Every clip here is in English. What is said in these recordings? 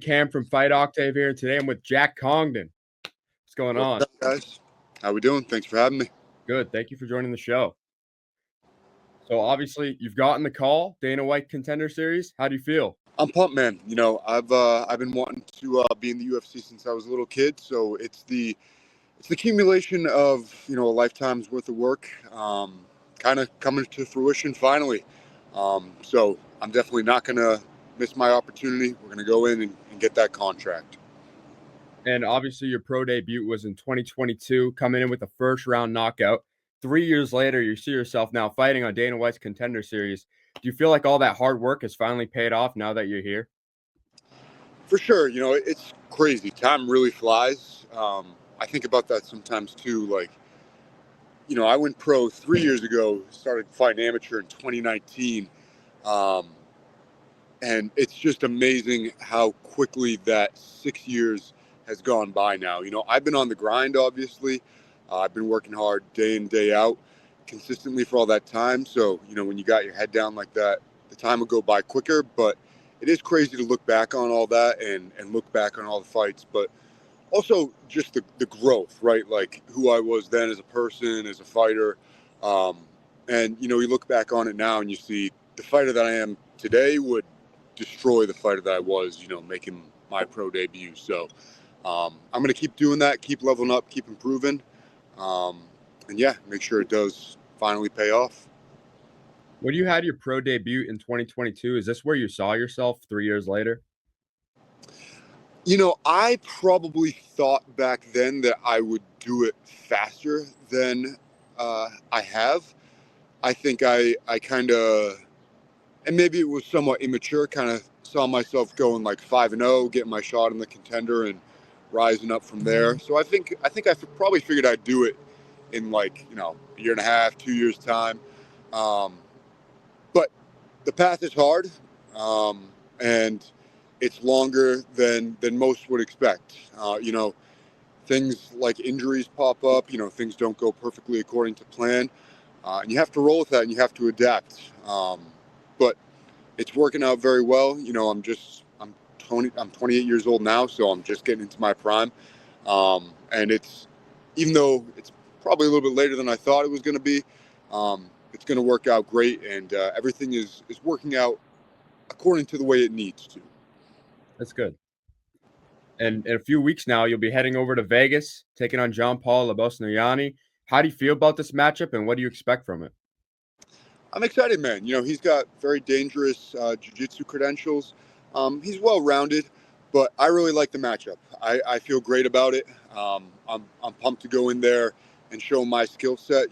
Cam from Fight Octave here. Today I'm with Jack Congdon. What's going on? What's up, guys? How we doing? Thanks for having me. Good. Thank you for joining the show. So obviously you've gotten the call, Dana White Contender Series. How do you feel? I'm pumped, man. I've been wanting to be in the UFC since I was a little kid. So it's the accumulation of a lifetime's worth of work, kind of coming to fruition finally. So I'm definitely not gonna miss my opportunity. We're gonna go in and get that contract. And obviously your pro debut was in 2022, coming in with a first round knockout. 3 years later, you see yourself now fighting on Dana White's Contender Series. Do you feel like all that hard work has finally paid off now that you're here? For sure. It's crazy. Time really flies. I think about that sometimes too. Like, I went pro 3 years ago, started fighting amateur in 2019. And it's just amazing how quickly that 6 years has gone by now. I've been on the grind, obviously. I've been working hard day in, day out, consistently for all that time. So, when you got your head down like that, the time will go by quicker. But it is crazy to look back on all that and look back on all the fights. But also just the growth, right? Like who I was then as a person, as a fighter. And, you look back on it now and you see the fighter that I am today would destroy the fighter that I was, making my pro debut. So I'm going to keep doing that, keep leveling up, keep improving. And yeah, make sure it does finally pay off. When you had your pro debut in 2022, is this where you saw yourself 3 years later? I probably thought back then that I would do it faster than I have. I think I kind of, and maybe it was somewhat immature, kind of saw myself going like 5-0, getting my shot in the Contender and rising up from there. So I think I probably figured I'd do it in like, a year and a half, 2 years time. But the path is hard, and it's longer than most would expect. Things like injuries pop up, things don't go perfectly according to plan. And you have to roll with that and you have to adapt. But it's working out very well. I'm 28 years old now, so I'm just getting into my prime. And even though it's probably a little bit later than I thought it was going to be, it's going to work out great. And everything is working out according to the way it needs to. That's good. And in a few weeks now, you'll be heading over to Vegas, taking on John Paul Labosnoyani. How do you feel about this matchup, and what do you expect from it? I'm excited, man. He's got very dangerous jiu-jitsu credentials. He's well-rounded, but I really like the matchup. I feel great about it. I'm pumped to go in there and show my skill set.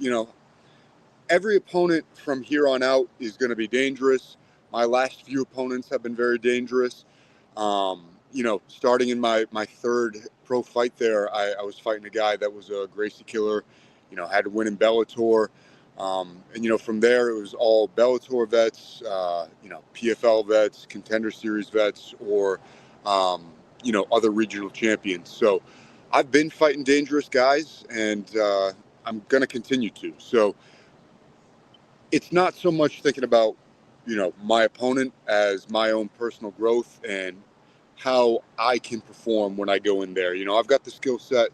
Every opponent from here on out is going to be dangerous. My last few opponents have been very dangerous. Starting in my third pro fight there, I was fighting a guy that was a Gracie killer, had to win in Bellator. And, from there, it was all Bellator vets, PFL vets, Contender Series vets, or, other regional champions. So I've been fighting dangerous guys, and I'm going to continue to. So it's not so much thinking about, my opponent as my own personal growth and how I can perform when I go in there. I've got the skill set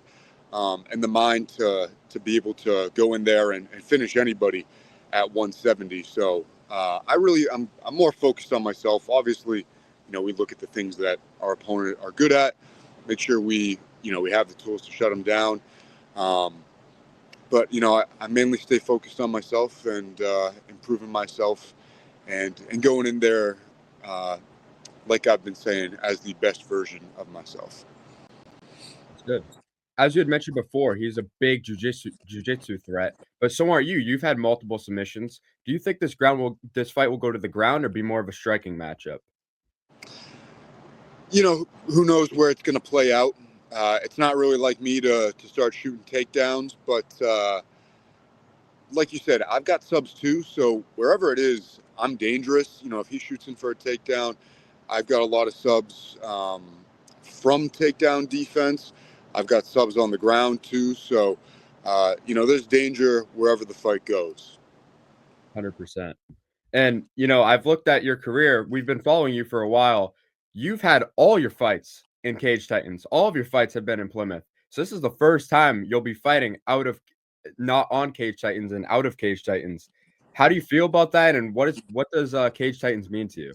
and the mind to be able to go in there and finish anybody at 170. So I'm more focused on myself. Obviously, we look at the things that our opponent are good at, make sure we have the tools to shut them down. But I mainly stay focused on myself and improving myself and going in there, like I've been saying, as the best version of myself. That's good. As you had mentioned before, he's a big jiu-jitsu threat, but so aren't you. You've had multiple submissions. Do you think this fight will go to the ground or be more of a striking matchup? Who knows where it's going to play out. It's not really like me to start shooting takedowns, but like you said, I've got subs too. So wherever it is, I'm dangerous. If he shoots in for a takedown, I've got a lot of subs from takedown defense. I've got subs on the ground too. So, there's danger wherever the fight goes. 100%. And, I've looked at your career. We've been following you for a while. you've had all your fights in Cage Titans. All of your fights have been in Plymouth. So this is the first time you'll be fighting out of not on Cage Titans and out of Cage Titans. How do you feel about that? And what does Cage Titans mean to you?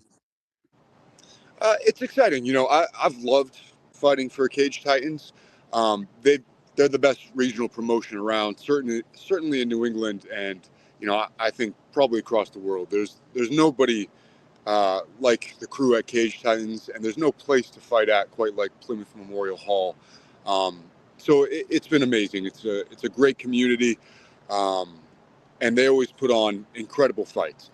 It's exciting. I've loved fighting for Cage Titans. They're the best regional promotion around, certainly in New England, and I think probably across the world. There's nobody like the crew at Cage Titans, and there's no place to fight at quite like Plymouth Memorial Hall. So it's been amazing. It's a great community, and they always put on incredible fights.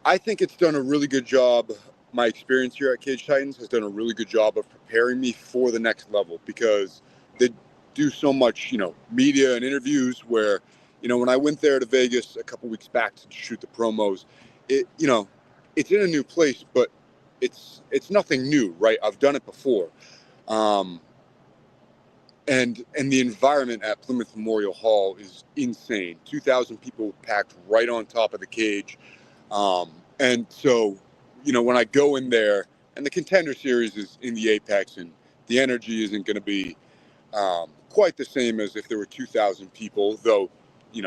I think it's done a really good job. My experience here at Cage Titans has done a really good job of preparing me for the next level, because they do so much, media and interviews where, when I went there to Vegas a couple weeks back to shoot the promos, it's in a new place, but it's nothing new, right? I've done it before. Um, and the environment at Plymouth Memorial Hall is insane. 2,000 people packed right on top of the cage. And so, when I go in there, and the Contender series is in the Apex, and the energy isn't going to be quite the same as if there were 2,000 people, though,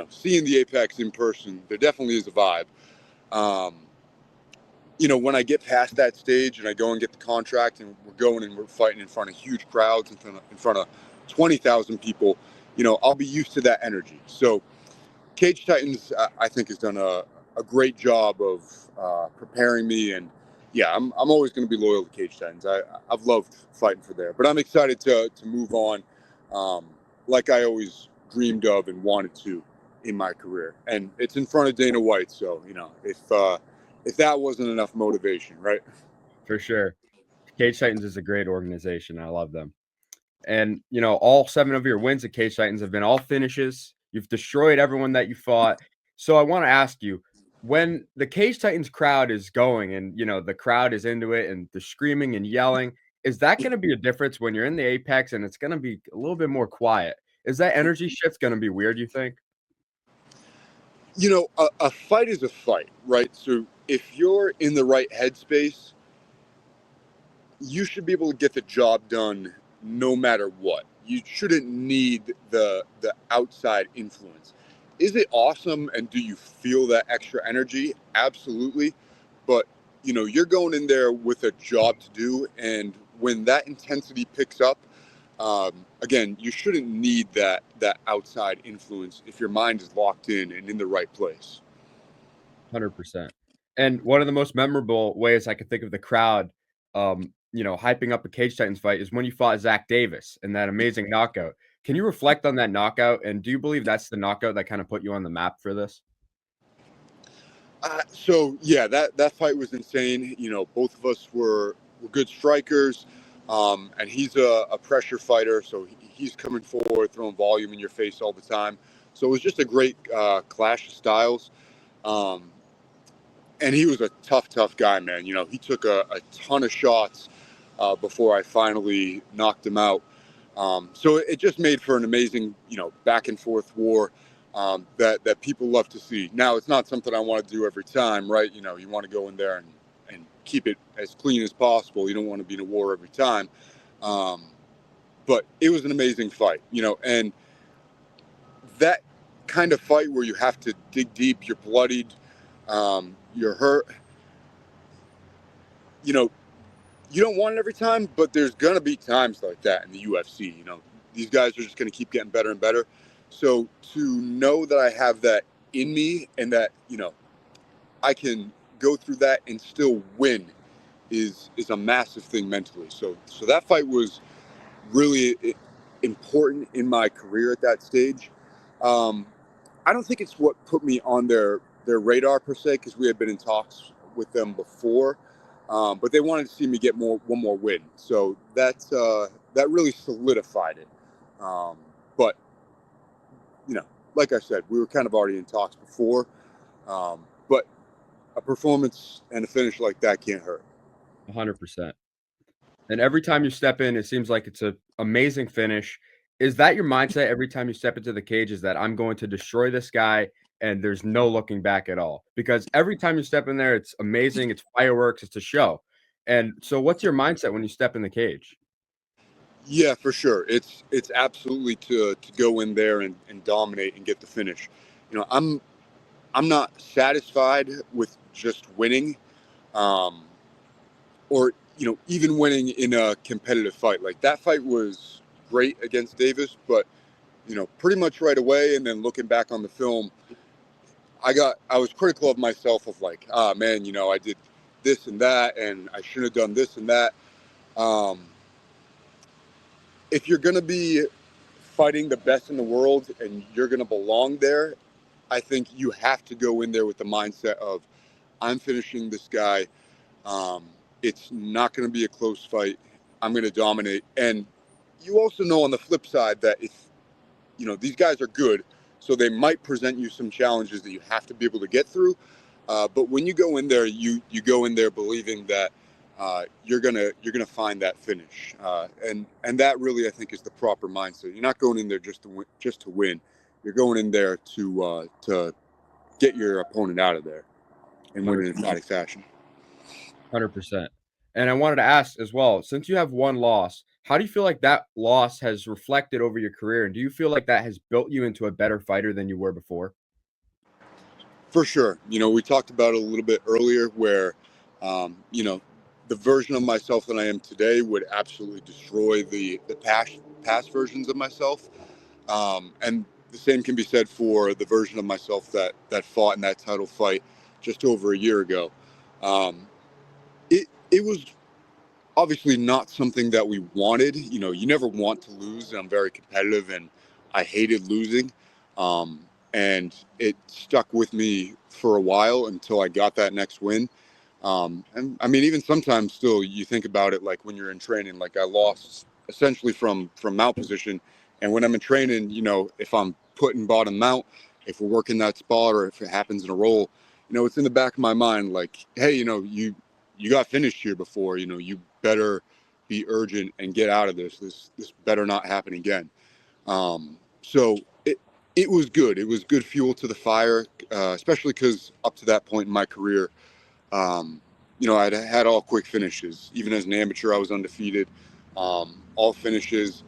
seeing the Apex in person, there definitely is a vibe. Um, when I get past that stage and I go and get the contract, and we're going and we're fighting in front of huge crowds, in front of 20,000 people, I'll be used to that energy. So Cage Titans, I think, has done a great job of preparing me, and yeah, I'm always going to be loyal to Cage Titans. I've loved fighting for there, but I'm excited to move on, like I always dreamed of and wanted to in my career, and it's in front of Dana White. So if that wasn't enough motivation, right? For sure. Cage Titans is a great organization. I love them. And, all 7 of your wins at Cage Titans have been all finishes. You've destroyed everyone that you fought. So I wanna ask you, when the Cage Titans crowd is going and, the crowd is into it and they're screaming and yelling, is that gonna be a difference when you're in the Apex and it's gonna be a little bit more quiet? Is that energy shift gonna be weird, you think? A fight is a fight, right? So if you're in the right headspace, you should be able to get the job done no matter what. You shouldn't need the outside influence. Is it awesome, and do you feel that extra energy? Absolutely. But you're going in there with a job to do, and when that intensity picks up, again, you shouldn't need that outside influence if your mind is locked in the right place. 100%. And one of the most memorable ways I could think of the crowd, hyping up a Cage Titans fight is when you fought Zach Davis in that amazing knockout. Can you reflect on that knockout? And do you believe that's the knockout that kind of put you on the map for this? So yeah, that fight was insane. Both of us were good strikers, and he's a pressure fighter, so he's coming forward, throwing volume in your face all the time. So it was just a great clash of styles. Um, and he was a tough guy, man. He took a ton of shots before I finally knocked him out. So it just made for an amazing, back and forth war that people love to see. Now, it's not something I want to do every time, right? You want to go in there and keep it as clean as possible. You don't want to be in a war every time. But it was an amazing fight, and that kind of fight where you have to dig deep, you're bloodied, you're hurt, you know, you don't want it every time, but there's going to be times like that in the UFC. These guys are just going to keep getting better and better. So to know that I have that in me, and that, I can go through that and still win is a massive thing mentally. So that fight was really important in my career at that stage. Um, I don't think it's what put me on their radar per se, because we had been in talks with them before, but they wanted to see me get one more win. So that really solidified it. But like I said, we were kind of already in talks before. But a performance and a finish like that can't hurt. 100%. And every time you step in, it seems like it's an amazing finish. Is that your mindset every time you step into the cage, is that I'm going to destroy this guy and there's no looking back at all? Because every time you step in there, it's amazing, it's fireworks, it's a show. And so what's your mindset when you step in the cage? Yeah, for sure. It's absolutely to go in there and dominate and get the finish. You know, I'm not satisfied with just winning, um, or even winning in a competitive fight. Like that fight was great against Davis, but pretty much right away, and then looking back on the film, I was critical of myself of like, ah man, I did this and that, and I should have done this and that. Um, if you're gonna be fighting the best in the world and you're gonna belong there, I think you have to go in there with the mindset of I'm finishing this guy. Um, it's not going to be a close fight. I'm going to dominate. And you also know on the flip side that if these guys are good, so they might present you some challenges that you have to be able to get through. But when you go in there, you go in there believing that you're gonna find that finish, and that really I think is the proper mindset. You're not going in there just to win. You're going in there to get your opponent out of there and win in a 100%. emphatic fashion. 100%. And I wanted to ask as well, since you have one loss, how do you feel like that loss has reflected over your career? And do you feel like that has built you into a better fighter than you were before? For sure. We talked about it a little bit earlier where, the version of myself that I am today would absolutely destroy the past versions of myself. And the same can be said for the version of myself that fought in that title fight just over a year ago. Um, it was obviously not something that we wanted. You never want to lose. I'm very competitive and I hated losing. Um, and it stuck with me for a while until I got that next win. And I mean, even sometimes still you think about it, like when you're in training, like I lost essentially from mount position. And when I'm in training, if I'm putting bottom mount, if we're working that spot or if it happens in a roll, it's in the back of my mind, like, hey, you got finished here before, you better be urgent and get out of this. This better not happen again. So it was good. It was good fuel to the fire, especially because up to that point in my career, I'd had all quick finishes. Even as an amateur, I was undefeated, all finishes.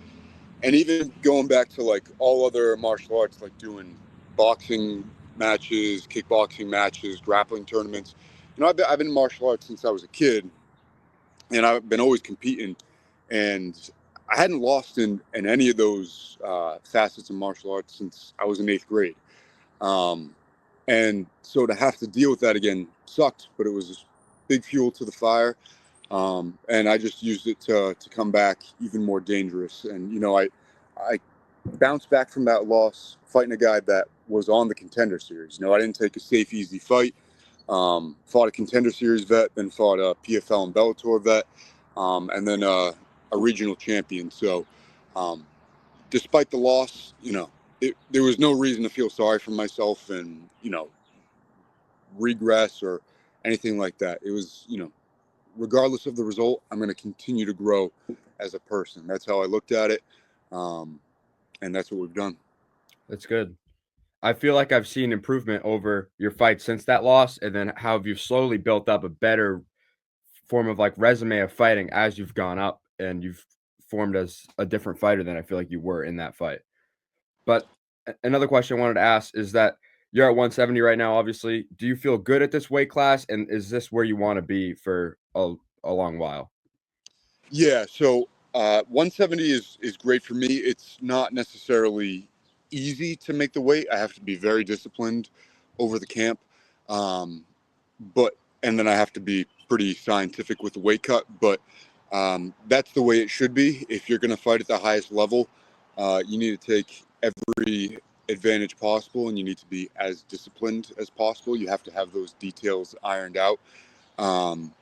And even going back to like all other martial arts, like doing boxing matches, kickboxing matches, grappling tournaments. I've been in martial arts since I was a kid, and I've been always competing. And I hadn't lost in any of those facets of martial arts since I was in 8th grade. Um, and so to have to deal with that again sucked, but it was big fuel to the fire. And I just used it to come back even more dangerous. And, I bounced back from that loss fighting a guy that was on the Contender series. I didn't take a safe, easy fight. Fought a Contender series vet, then fought a PFL and Bellator vet, and then a regional champion. So, um, despite the loss, there was no reason to feel sorry for myself and, regress or anything like that. It was, regardless of the result, I'm going to continue to grow as a person. That's how I looked at it. Um, and that's what we've done. That's good. I feel like I've seen improvement over your fight since that loss, and then how you've slowly built up a better form of like resume of fighting as you've gone up and you've formed as a different fighter than I feel like you were in that fight. But another question I wanted to ask is that you're at 170 right now, obviously. Do you feel good at this weight class? And is this where you want to be for a long while? Yeah. So 170 is great for me. It's not necessarily easy to make the weight. I have to be very disciplined over the camp. Um, but and then I have to be pretty scientific with the weight cut. But that's the way it should be. If you're going to fight at the highest level, you need to take every advantage possible, and you need to be as disciplined as possible. You have to have those details ironed out. Um,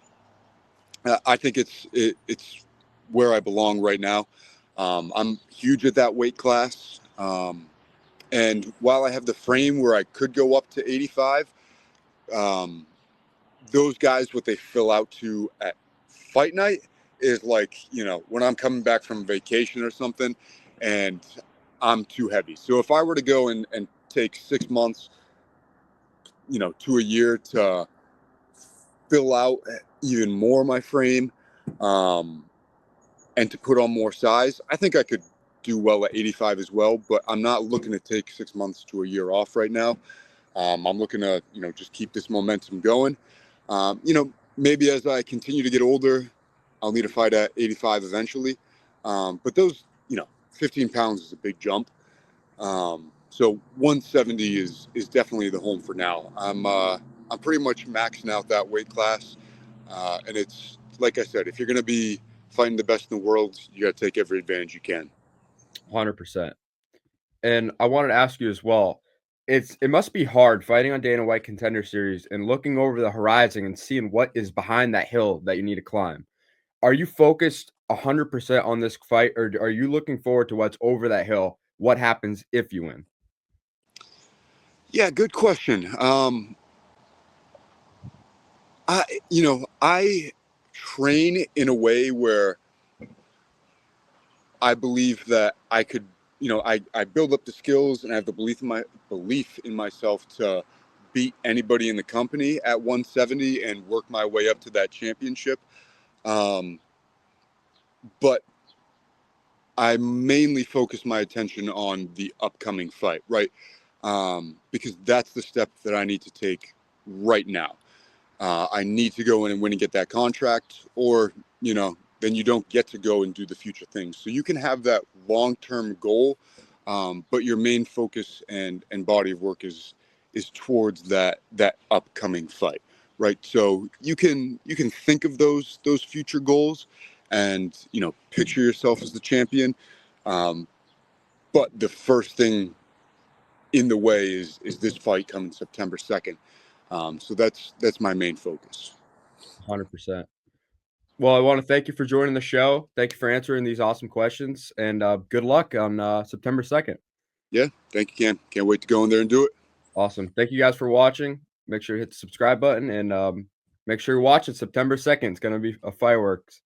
I think it's where I belong right now. I'm huge at that weight class. And while I have the frame where I could go up to 85, um, those guys, what they fill out to at fight night is like, when I'm coming back from vacation or something and I'm too heavy. So if I were to go and take 6 months, to a year to fill out even more my frame, and to put on more size. I think I could do well at 85 as well, but I'm not looking to take 6 months to a year off right now. I'm looking to, just keep this momentum going. Maybe as I continue to get older, I'll need to fight at 85 eventually. But those, 15 pounds is a big jump. So 170 is definitely the home for now. I'm pretty much maxing out that weight class, and it's like I said, if you're going to be fighting the best in the world, you got to take every advantage you can. 100%. And I wanted to ask you as well. It must be hard fighting on Dana White Contender Series and looking over the horizon and seeing what is behind that hill that you need to climb. Are you focused 100% on this fight, or are you looking forward to what's over that hill? What happens if you win? Yeah, good question. I train in a way where I believe that I could, I build up the skills and I have the belief in myself to beat anybody in the company at 170 and work my way up to that championship. But I mainly focus my attention on the upcoming fight, right? Because that's the step that I need to take right now. I need to go in and win and get that contract, or, then you don't get to go and do the future things. So you can have that long-term goal, but your main focus and body of work is towards that upcoming fight, right? So you can think of those future goals, and picture yourself as the champion. But the first thing in the way is this fight coming September 2nd. So that's my main focus. 100%. Well, I want to thank you for joining the show. Thank you for answering these awesome questions, and good luck on September 2nd. Yeah, thank you, Cam. Can't wait to go in there and do it. Awesome. Thank you guys for watching. Make sure you hit the subscribe button, and make sure you're watching September 2nd. It's going to be a fireworks.